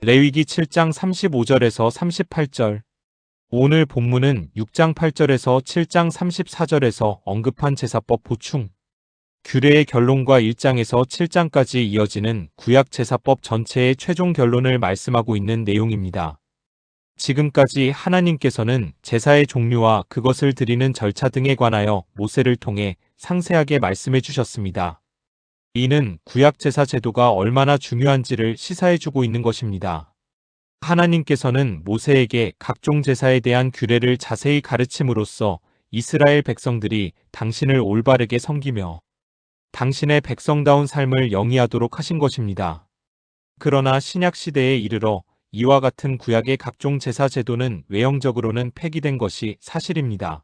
레위기 7장 35절에서 38절. 오늘 본문은 6장 8절에서 7장 34절에서 언급한 제사법 보충, 규례의 결론과 1장에서 7장까지 이어지는 구약 제사법 전체의 최종 결론을 말씀하고 있는 내용입니다. 지금까지 하나님께서는 제사의 종류와 그것을 드리는 절차 등에 관하여 모세를 통해 상세하게 말씀해 주셨습니다. 이는 구약 제사 제도가 얼마나 중요한지를 시사해 주고 있는 것입니다. 하나님께서는 모세에게 각종 제사에 대한 규례를 자세히 가르침으로써 이스라엘 백성들이 당신을 올바르게 섬기며 당신의 백성다운 삶을 영위하도록 하신 것입니다. 그러나 신약 시대에 이르러 이와 같은 구약의 각종 제사 제도는 외형적으로는 폐기된 것이 사실입니다.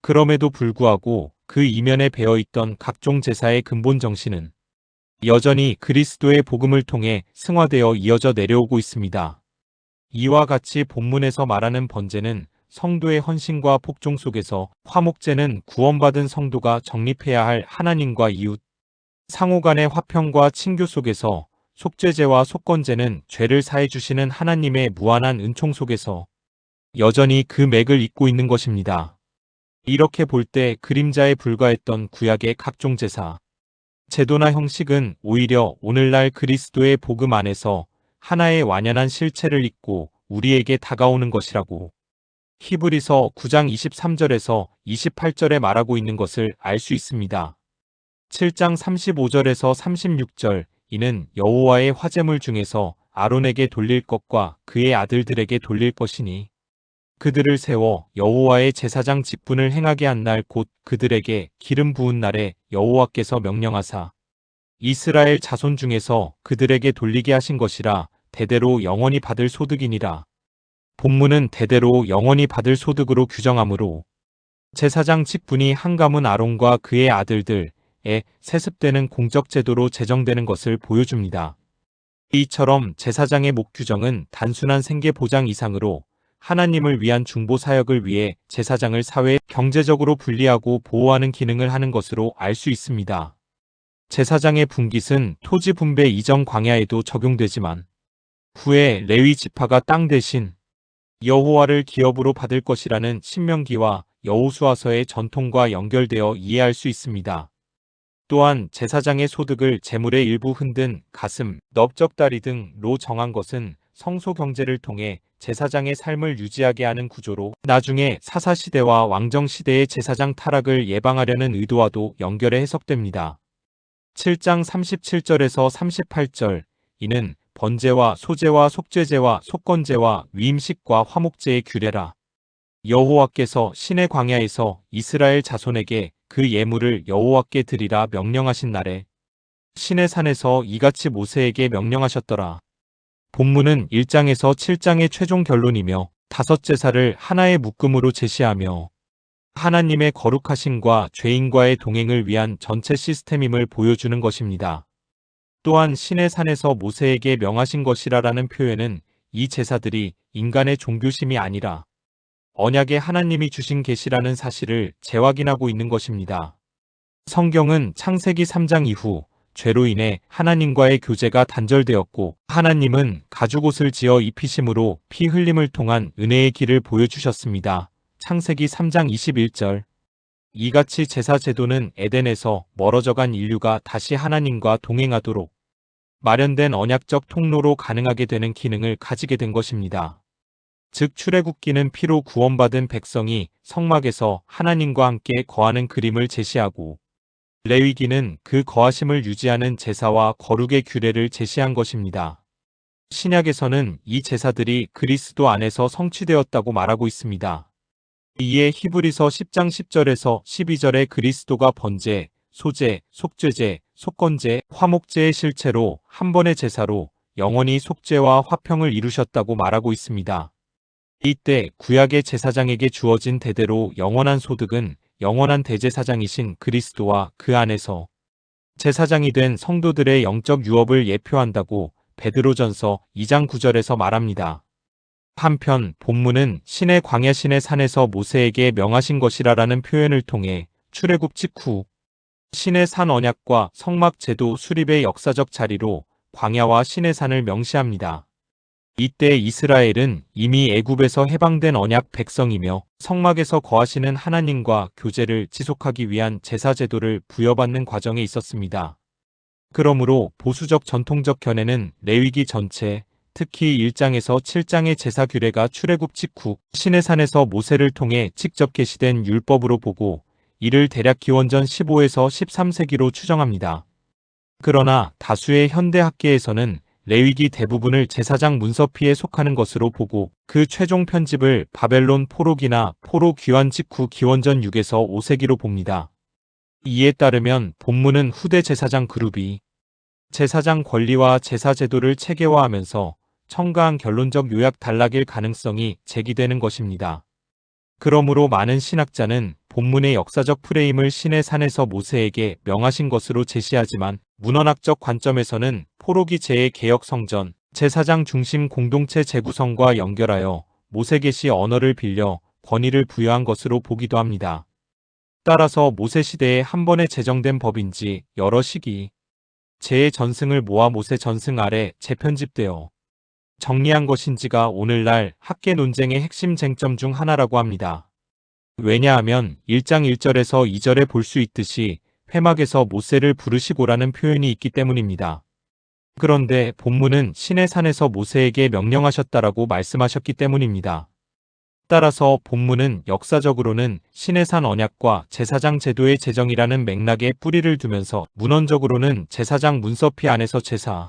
그럼에도 불구하고 그 이면에 배어있던 각종 제사의 근본 정신은 여전히 그리스도의 복음을 통해 승화되어 이어져 내려오고 있습니다. 이와 같이 본문에서 말하는 번제는 성도의 헌신과 복종 속에서, 화목제는 구원받은 성도가 정립해야 할 하나님과 이웃, 상호 간의 화평과 친교 속에서, 속죄제와 속건제는 죄를 사해 주시는 하나님의 무한한 은총 속에서 여전히 그 맥을 잇고 있는 것입니다. 이렇게 볼 때 그림자에 불과했던 구약의 각종 제사, 제도나 형식은 오히려 오늘날 그리스도의 복음 안에서 하나의 완연한 실체를 잇고 우리에게 다가오는 것이라고 히브리서 9장 23절에서 28절에 말하고 있는 것을 알 수 있습니다. 7장 35절에서 36절, 이는 여호와의 화제물 중에서 아론에게 돌릴 것과 그의 아들들에게 돌릴 것이니 그들을 세워 여호와의 제사장 직분을 행하게 한 날 곧 그들에게 기름 부은 날에 여호와께서 명령하사 이스라엘 자손 중에서 그들에게 돌리게 하신 것이라. 대대로 영원히 받을 소득이니라. 본문은 대대로 영원히 받을 소득으로 규정하므로 제사장 직분이 한 가문 아론과 그의 아들들에 세습되는 공적 제도로 제정되는 것을 보여줍니다. 이처럼 제사장의 목 규정은 단순한 생계 보장 이상으로 하나님을 위한 중보 사역을 위해 제사장을 사회 경제적으로 분리하고 보호하는 기능을 하는 것으로 알 수 있습니다. 제사장의 분깃은 토지 분배 이전 광야에도 적용되지만 후에 레위 지파가 땅 대신 여호와를 기업으로 받을 것이라는 신명기와 여호수아서의 전통과 연결되어 이해할 수 있습니다. 또한 제사장의 소득을 제물의 일부 흔든 가슴, 넓적다리 등로 정한 것은 성소 경제를 통해 제사장의 삶을 유지하게 하는 구조로 나중에 사사시대와 왕정시대의 제사장 타락을 예방하려는 의도와도 연결해 해석됩니다. 7장 37절에서 38절, 이는 번제와 소제와 속죄제와 속건제와 위임식과 화목제의 규례라. 여호와께서 신의 광야에서 이스라엘 자손에게 그 예물을 여호와께 드리라 명령하신 날에 신의 산에서 이같이 모세에게 명령하셨더라. 본문은 1장에서 7장의 최종 결론이며 다섯 제사를 하나의 묶음으로 제시하며 하나님의 거룩하심과 죄인과의 동행을 위한 전체 시스템임을 보여주는 것입니다. 또한 신의 산에서 모세에게 명하신 것이라라는 표현은 이 제사들이 인간의 종교심이 아니라 언약의 하나님이 주신 계시라는 사실을 재확인하고 있는 것입니다. 성경은 창세기 3장 이후 죄로 인해 하나님과의 교제가 단절되었고 하나님은 가죽옷을 지어 입히심으로 피 흘림을 통한 은혜의 길을 보여주셨습니다. 창세기 3장 21절. 이같이 제사 제도는 에덴에서 멀어져간 인류가 다시 하나님과 동행하도록 마련된 언약적 통로로 가능하게 되는 기능을 가지게 된 것입니다. 즉 출애굽기는 피로 구원받은 백성이 성막에서 하나님과 함께 거하는 그림을 제시하고 레위기는 그 거하심을 유지하는 제사와 거룩의 규례를 제시한 것입니다. 신약에서는 이 제사들이 그리스도 안에서 성취되었다고 말하고 있습니다. 이에 히브리서 10장 10절에서 12절에 그리스도가 번제, 소제, 속죄제, 속건제, 화목제의 실체로 한 번의 제사로 영원히 속죄와 화평을 이루셨다고 말하고 있습니다. 이때 구약의 제사장에게 주어진 대대로 영원한 소득은 영원한 대제사장이신 그리스도와 그 안에서 제사장이 된 성도들의 영적 유업을 예표한다고 베드로전서 2장 9절에서 말합니다. 한편 본문은 신의 광야 신의 산에서 모세에게 명하신 것이라라는 표현을 통해 출애굽 직후 신의 산 언약과 성막 제도 수립의 역사적 자리로 광야와 신의 산을 명시합니다. 이때 이스라엘은 이미 애굽에서 해방된 언약 백성이며 성막에서 거하시는 하나님과 교제를 지속하기 위한 제사 제도를 부여받는 과정에 있었습니다. 그러므로 보수적 전통적 견해는 레위기 전체, 특히 1장에서 7장의 제사 규례가 출애굽 직후 시내산에서 모세를 통해 직접 계시된 율법으로 보고 이를 대략 기원전 15에서 13세기로 추정합니다. 그러나 다수의 현대 학계에서는 레위기 대부분을 제사장 문서피에 속하는 것으로 보고 그 최종 편집을 바벨론 포로기나 포로 귀환 직후 기원전 6에서 5세기로 봅니다. 이에 따르면 본문은 후대 제사장 그룹이 제사장 권리와 제사 제도를 체계화하면서 첨가한 결론적 요약 단락일 가능성이 제기되는 것입니다. 그러므로 많은 신학자는 본문의 역사적 프레임을 신의 산에서 모세에게 명하신 것으로 제시하지만 문헌학적 관점에서는 포로기 제의 개혁 성전, 제사장 중심 공동체 재구성과 연결하여 모세계시 언어를 빌려 권위를 부여한 것으로 보기도 합니다. 따라서 모세 시대에 한 번에 제정된 법인지 여러 시기 제의 전승을 모아 모세 전승 아래 재편집되어 정리한 것인지가 오늘날 학계 논쟁의 핵심 쟁점 중 하나라고 합니다. 왜냐하면 1장 1절에서 2절에 볼 수 있듯이 회막에서 모세를 부르시고라는 표현이 있기 때문입니다. 그런데 본문은 신의 산에서 모세에게 명령하셨다라고 말씀하셨기 때문입니다. 따라서 본문은 역사적으로는 신의 산 언약과 제사장 제도의 제정이라는 맥락에 뿌리를 두면서 문헌적으로는 제사장 문서피 안에서 제사,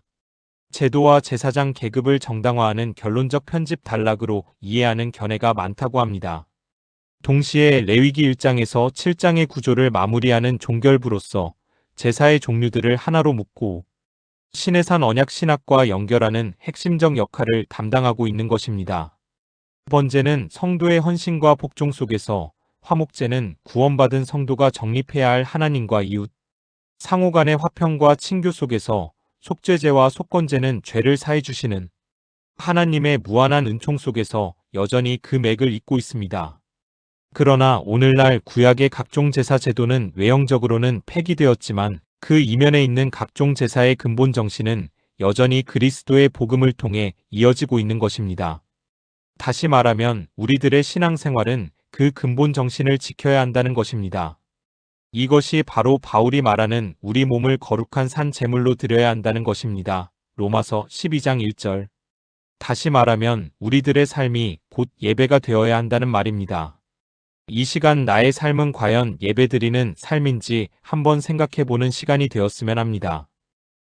제도와 제사장 계급을 정당화하는 결론적 편집 단락으로 이해하는 견해가 많다고 합니다. 동시에 레위기 1장에서 7장의 구조를 마무리하는 종결부로서 제사의 종류들을 하나로 묶고 신의 산 언약 신학과 연결하는 핵심적 역할을 담당하고 있는 것입니다. 번제는 성도의 헌신과 복종 속에서, 화목제는 구원받은 성도가 정립해야 할 하나님과 이웃, 상호 간의 화평과 친교 속에서, 속죄제와 속건제는 죄를 사해 주시는 하나님의 무한한 은총 속에서 여전히 그 맥을 잇고 있습니다. 그러나 오늘날 구약의 각종 제사 제도는 외형적으로는 폐기되었지만 그 이면에 있는 각종 제사의 근본 정신은 여전히 그리스도의 복음을 통해 이어지고 있는 것입니다. 다시 말하면 우리들의 신앙생활은 그 근본 정신을 지켜야 한다는 것입니다. 이것이 바로 바울이 말하는 우리 몸을 거룩한 산 제물로 드려야 한다는 것입니다. 로마서 12장 1절. 다시 말하면 우리들의 삶이 곧 예배가 되어야 한다는 말입니다. 이 시간 나의 삶은 과연 예배드리는 삶인지 한번 생각해보는 시간이 되었으면 합니다.